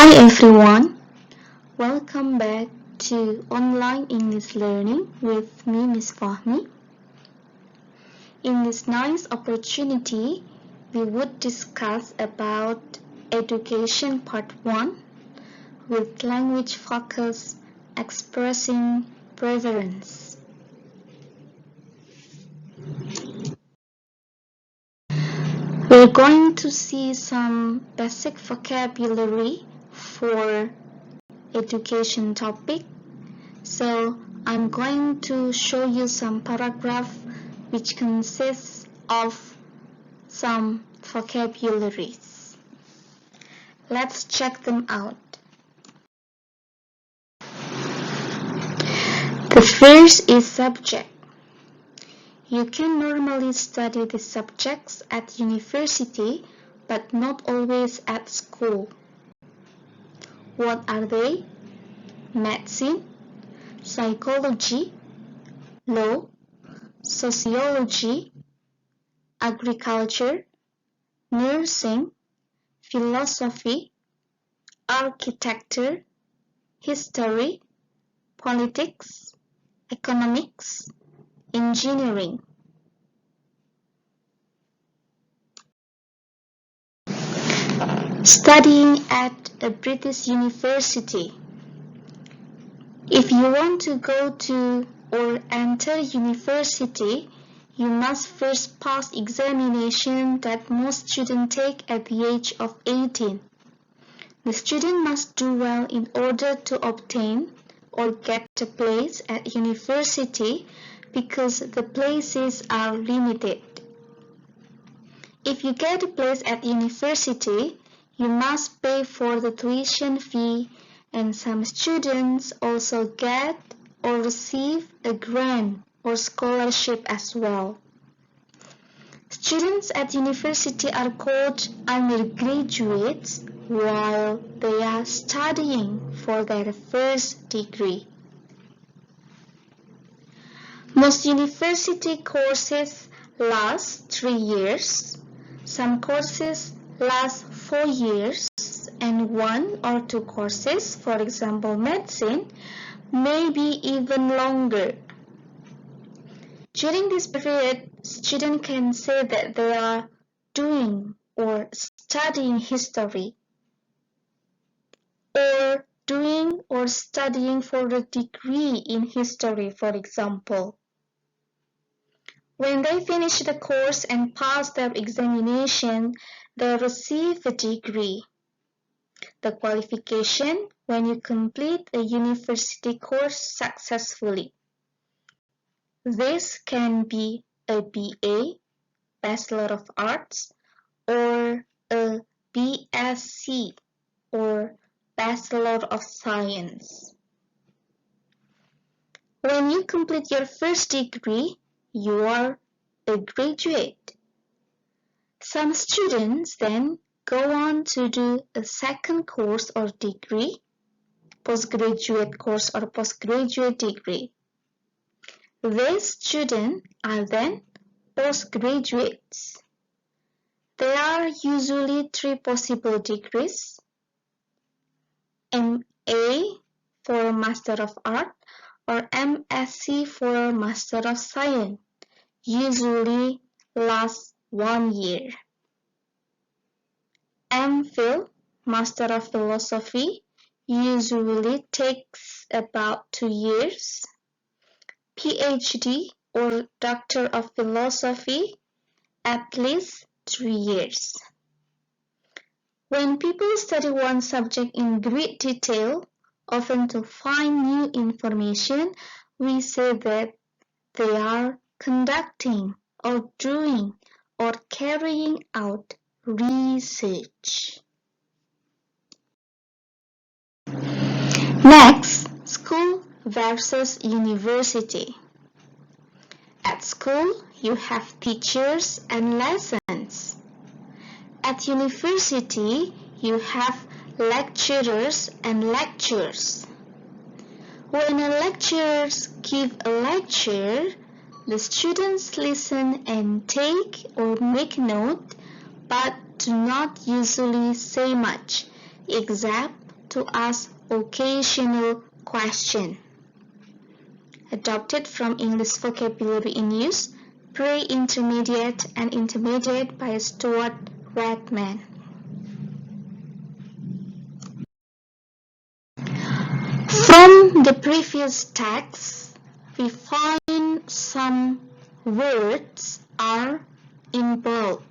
Hi everyone, welcome back to Online English Learning with me, Miss Fahmi. In this nice opportunity, we would discuss about Education Part 1 with language focus expressing preference. We're going to see some basic vocabulary for education topic. So I'm going to show you some paragraph which consists of some vocabularies. Let's check them out. The first is subject. You can normally study the subjects at university, but not always at school. What are they? Medicine, psychology, law, sociology, agriculture, nursing, philosophy, architecture, history, politics, economics, engineering. Studying at a British university. If you want to go to or enter university, you must first pass examination that most students take at the age of 18. The student must do well in order to obtain or get a place at university because the places are limited. If you get a place at university, you must pay for the tuition fee, and some students also get or receive a grant or scholarship as well. Students at university are called undergraduates while they are studying for their first degree. Most university courses last 3 years. Some courses last 4 years, and 1 or 2 courses, for example medicine, may be even longer. During this period, students can say that they are doing or studying history, or doing or studying for a degree in history, for example. When they finish the course and pass their examination, they receive a degree. The qualification when you complete a university course successfully. This can be a BA, Bachelor of Arts, or a BSc, or Bachelor of Science. When you complete your first degree, you are a graduate. Some students then go on to do a second course or degree, postgraduate course or postgraduate degree. These students are then postgraduates. There are usually 3 possible degrees: MA for Master of Art or MSc for Master of Science, usually lasts 1 year. MPhil, Master of Philosophy, usually takes about 2 years. PhD or Doctor of Philosophy, at least 3 years. When people study one subject in great detail, often to find new information, we say that they are conducting or doing or carrying out research. Next, school versus university. At school, you have teachers and lessons. At university, you have lecturers and lectures. When a lecturer gives a lecture, the students listen and take or make note, but do not usually say much, except to ask occasional questions. Adopted from English Vocabulary in Use, Pre-Intermediate and Intermediate by Stuart Redman. From the previous text, we find some words are in bold.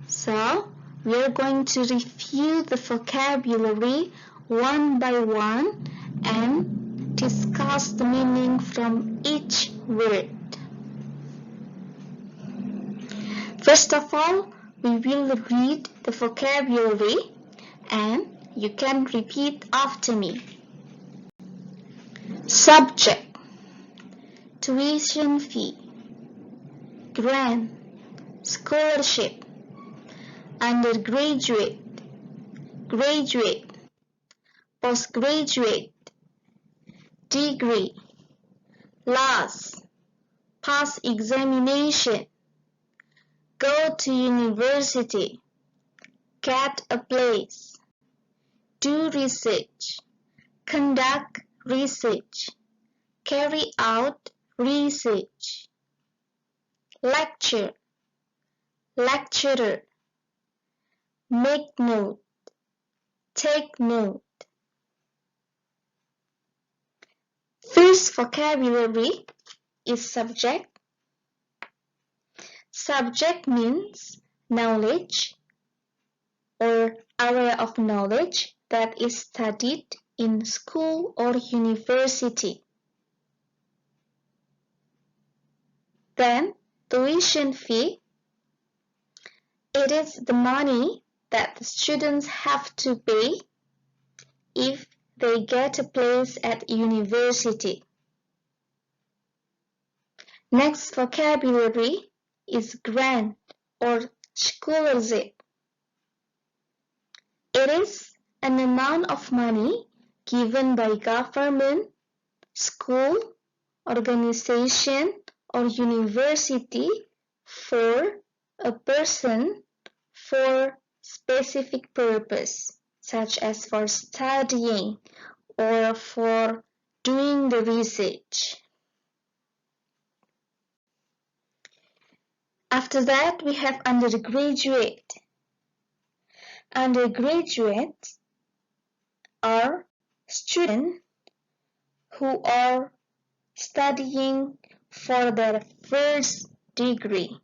So, we are going to review the vocabulary one by one and discuss the meaning from each word. First of all, we will read the vocabulary and you can repeat after me. Subject: tuition fee, grant, scholarship, undergraduate, graduate, postgraduate, degree, last, pass examination, go to university, get a place, do research, conduct research, carry out research, lecture, lecturer, make note, take note. First vocabulary is subject. Subject means knowledge or area of knowledge that is studied in school or university. Then, tuition fee. It is the money that the students have to pay if they get a place at university. Next vocabulary is grant or scholarship. It is an amount of money given by government, school, organization, or university for a person for specific purpose, such as for studying or for doing the research. After that, we have undergraduate. Undergraduates are students who are studying for their first degree.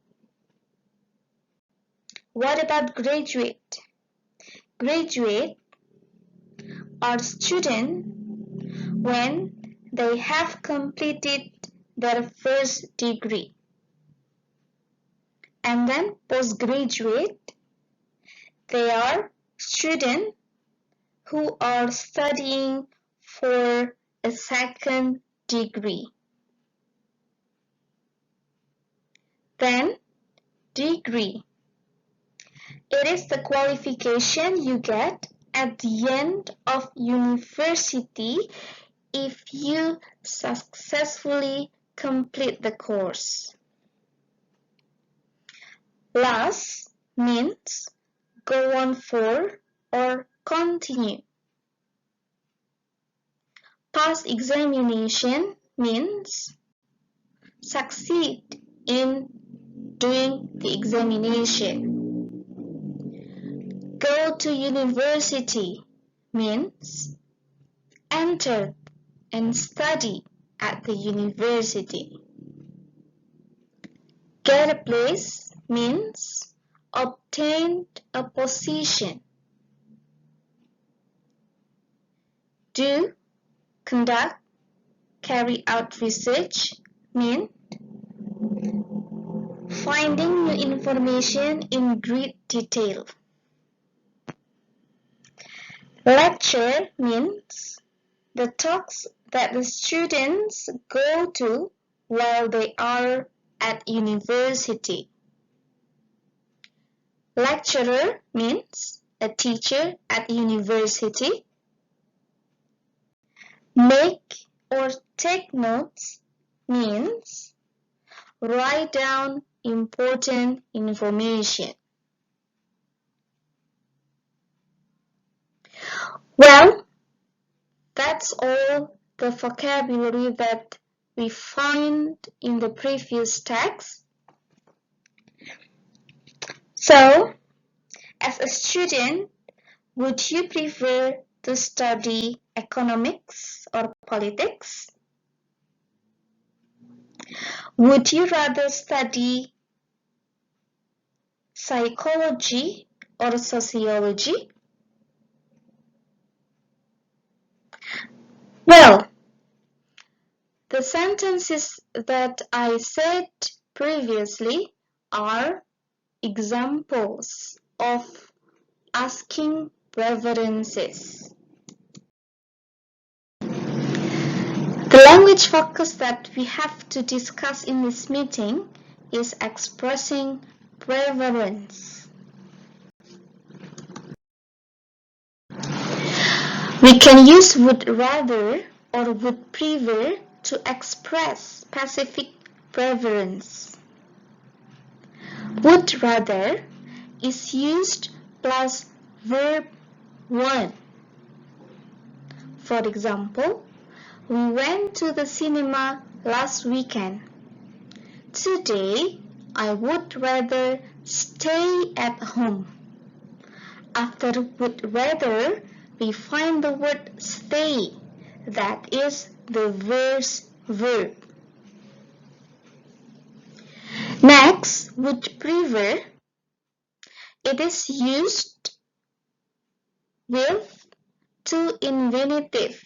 What about graduate? Graduate are students when they have completed their first degree. And then postgraduate, they are students who are studying for a second degree. Then, degree. It is the qualification you get at the end of university if you successfully complete the course. Last means go on for or continue. Pass examination means succeed in doing the examination. Go to university means enter and study at the university. Get a place means obtain a position. Do, conduct, carry out research mean finding new information in great detail. Lecture means the talks that the students go to while they are at university. Lecturer means a teacher at university. Make or take notes means write down important information. Well, That's all the vocabulary that we find in the previous text. So, as a student, would you prefer to study economics or politics? Would you rather study psychology or sociology? Well, the sentences that I said previously are examples of asking preferences. The language focus that we have to discuss in this meeting is expressing preference. We can use would rather or would prefer to express specific preference. Would rather is used plus verb 1. For example, we went to the cinema last weekend. Today, I would rather stay at home. After would rather, we find the word stay, that is the verse verb. Next, would prefer. It is used with to infinitive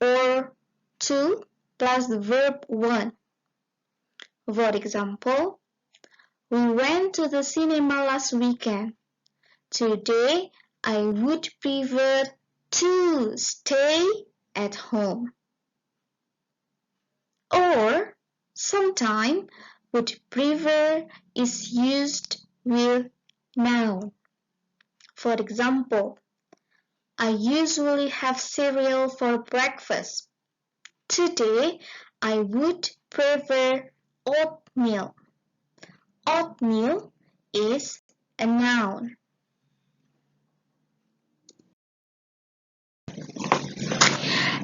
or to plus the verb 1. For example, we went to the cinema last weekend. Today, I would prefer to stay at home. Or, sometime would prefer is used with noun. For example, I usually have cereal for breakfast. Today, I would prefer oatmeal. Oatmeal is a noun.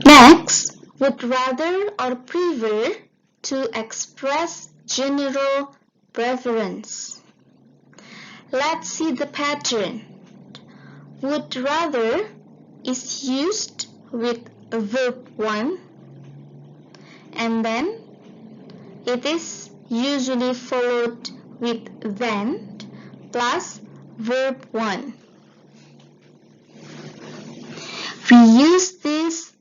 Next, would rather or prefer to express general preference. Let's see the pattern. Would rather is used with verb 1 and then it is usually followed with then plus verb 1. We use this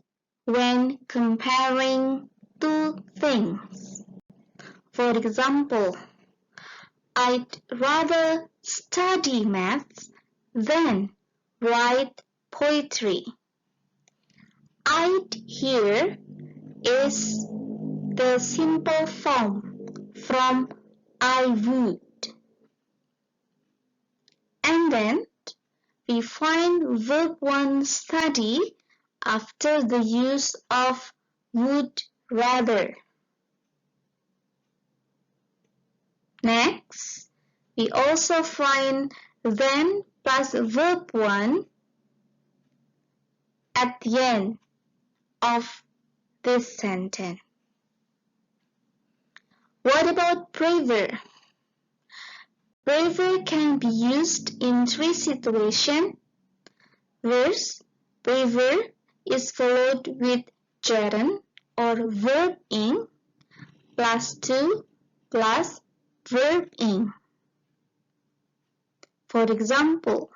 when comparing two things. For example, I'd rather study maths than write poetry. I'd here is the simple form from I would. And then we find verb 1 study after the use of would rather. Next, we also find then plus verb 1 at the end of this sentence. What about prefer? Prefer can be used in three situations. First, prefer is followed with gerund or verb ing plus 2 plus verb ing. For example,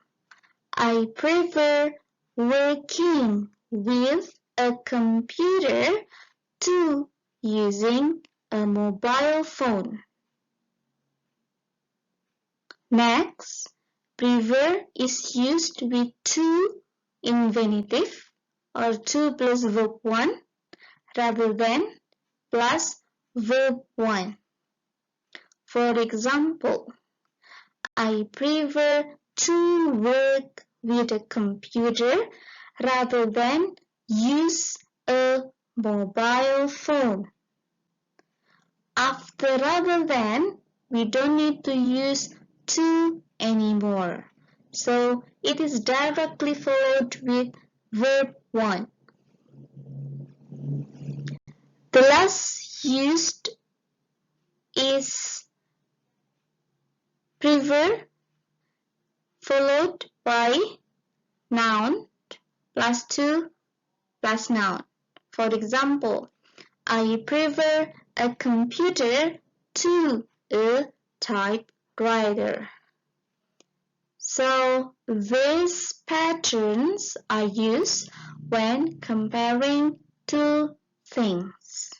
I prefer working with a computer to using a mobile phone. Next, prefer is used with to infinitive or to plus verb 1 rather than plus verb 1. For example, I prefer to work with a computer rather than use a mobile phone. After rather than, we don't need to use to anymore. So it is directly followed with verb 1. The last used is prefer followed by noun plus to plus noun. For example, I prefer a computer to a typewriter. So these patterns are used when comparing two things.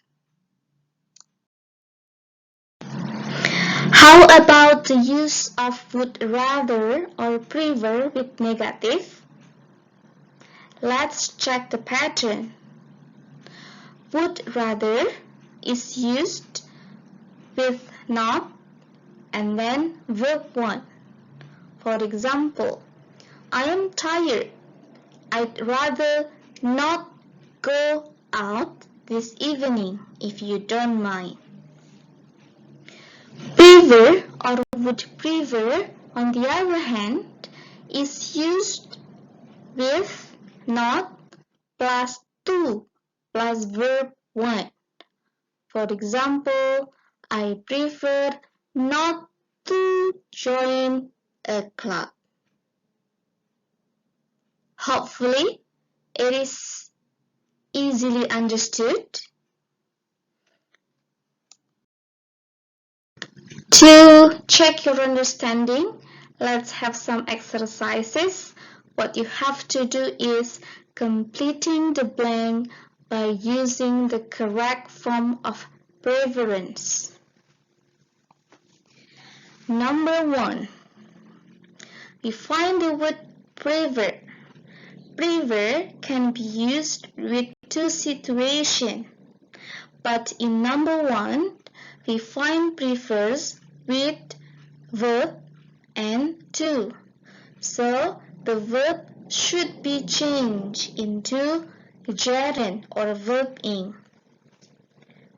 How about the use of would rather or prefer with negative? Let's check the pattern. Would rather is used with not and then verb 1. For example, I am tired. I'd rather not go out this evening if you don't mind. Prefer or would prefer, on the other hand, is used with not plus to plus verb 1. For example, I prefer not to join a club. Hopefully, it is easily understood. To check your understanding, let's have some exercises. What you have to do is completing the blank by using the correct form of preference. Number 1. We find the word prefer. Prefer can be used with two situations, but in number 1, we find prefers with verb and to. So the verb should be changed into gerund or verb ing.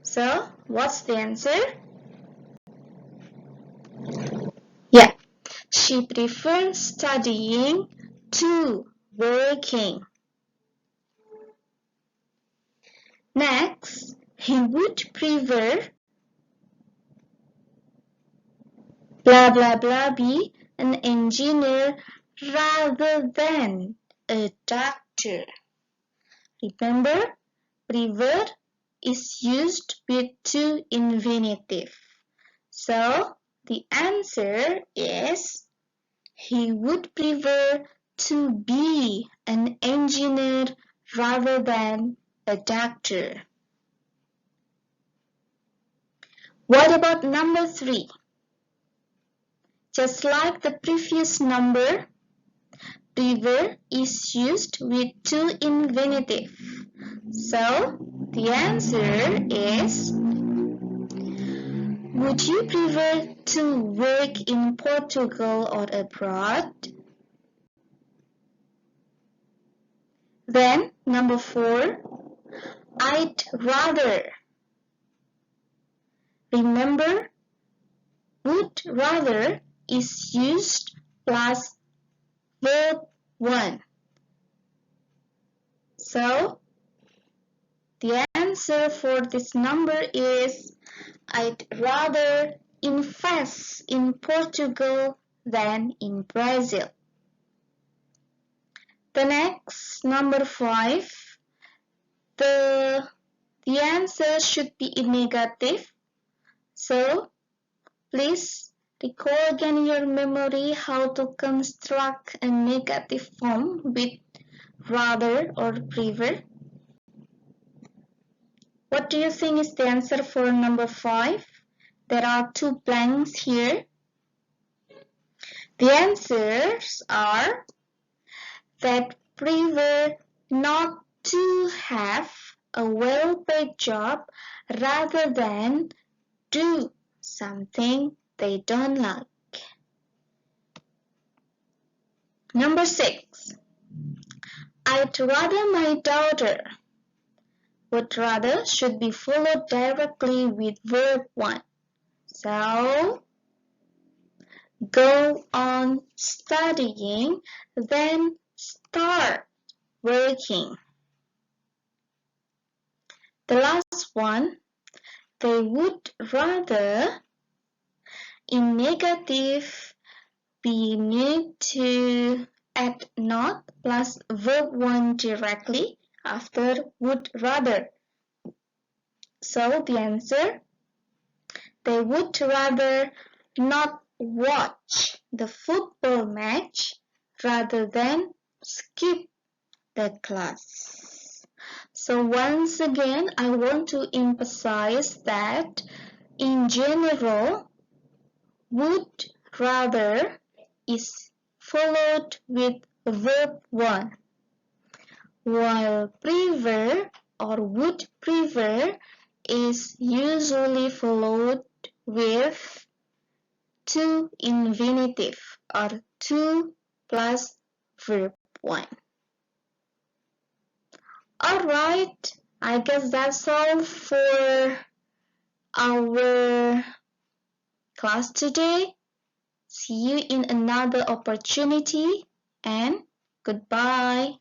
So what's the answer? Yeah, she prefers studying to working. Next, he would prefer blah blah blah be an engineer rather than a doctor. Remember, prefer is used with to infinitive. So the answer is he would prefer to be an engineer rather than a doctor. What about number 3? Just like the previous number, prefer is used with to infinitive. So the answer is, would you prefer to work in Portugal or abroad? Then number 4, I'd rather. Remember, would rather is used plus verb 1. So the answer for this number is, I'd rather invest in Portugal than in Brazil. The next, number 5, the answer should be in negative. So please recall again in your memory how to construct a negative form with rather or prefer. What do you think is the answer for number 5? There are 2 blanks here. The answers are that prefer not to have a well-paid job rather than do something they don't like. Number 6. I'd rather my daughter. Would rather should be followed directly with verb 1. So, go on studying, then start working. The last one, they would rather. In negative, we need to add not plus verb 1 directly after would rather. So the answer, they would rather not watch the football match rather than skip the class. So once again, I want to emphasize that in general, would rather is followed with verb 1, while prefer or would prefer is usually followed with to infinitive or to plus verb 1. Alright, I guess that's all for our class today. See you in another opportunity and goodbye.